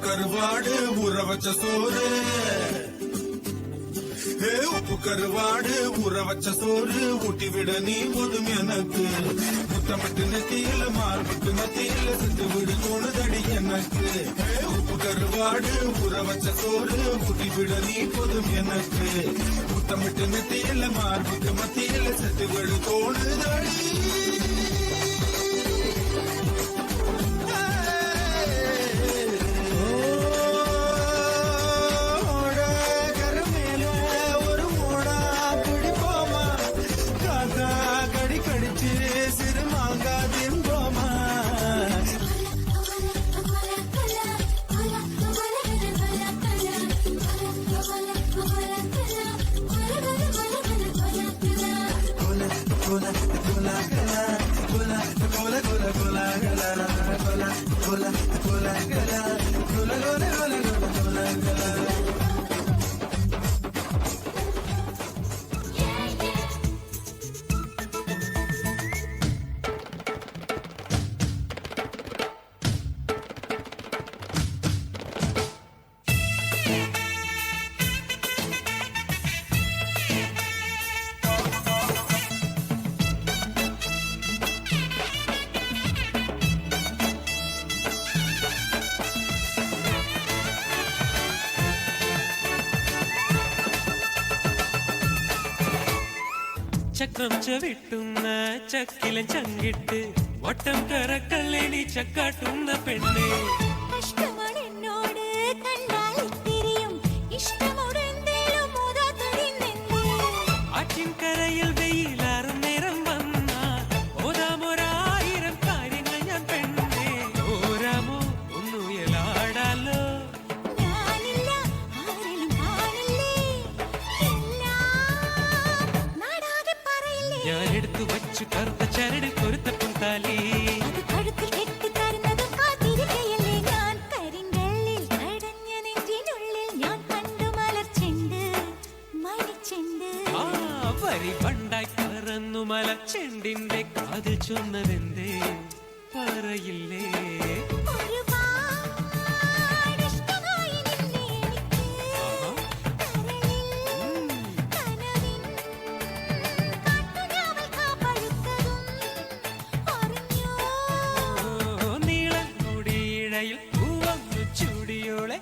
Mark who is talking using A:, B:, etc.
A: கருவாடு ஊற வச்ச சோறு உப்பு கருவாடு ஊற வச்ச சோறு ஊட்டி விட நீ போதும் எனக்கு முத்தமிட்டு நெத்தியில மார்பட்டு மத்தியில செத்து விடு தோணுதடி எனக்கு உப்பு கருவாடு ஊற வச்ச சோறு ஊட்டி விட நீ போதும் எனக்கு முத்தமிட்டு நெத்தியில மார்பட்டு மத்தியில செத்து விடு தோணுதடி
B: ചക്രം ചവിട്ടുന്ന ചക്കിലെ ചങ്കിട്ട് വട്ടം കറക്കല്ലേടി ചക്കാട്ടുന്ന പെണ്ണെ
C: ഇഷ്ടമാണ് എന്നോട് കണ്ടാൽ തിരിയും ഇഷ്ടമോട് എന്തേലും മോദാത്തടിന്നെന്നെ
B: ആറ്റിൻ കരയിൽ വെയിലാറും നേരം വന്ന ഓതാമൊരായിരം കാര്യങ്ങൾ ഞാൻ പെണ്ണെ ഓരാമോ ഒന്നുയലാടാലോ
C: ഞാനില്ല ആരിലും കാണില്ലേ നാടാകെ പറയില്ലേ
B: ഞാൻ എടുത്തു വച്ചു കറുത്ത ചരടിൽ കൊരുത്ത പൊന്താലി
C: അത് കഴുത്തിൽ കെട്ടിത്തരുന്നതും കാത്തിരിക്കയല്ലേ ഞാൻ കരിങ്കല്ലിൽ കടഞ്ഞ നെഞ്ചിനുള്ളിൽ ഞാൻ കണ്ടു മലർച്ചെണ്ട് മണിച്ചെണ്ട്
B: ആ വരി പണ്ടായി പറന്നു മലച്ചെണ്ടിന്റെ കാതിൽ ചൊന്നതെന്തേ പറയില്ലേ
C: ഒരുപാട് ഇഷ്ടമായി നിന്നെ എനിക്ക് കരളിൽ കനവിൻ കാട്ടുഞാവൽ കാപ്പഴുത്തതും അറിഞ്ഞോ
B: നീള മുടിയിഴയിൽ പൂവന്നു ചൂടിയോളെ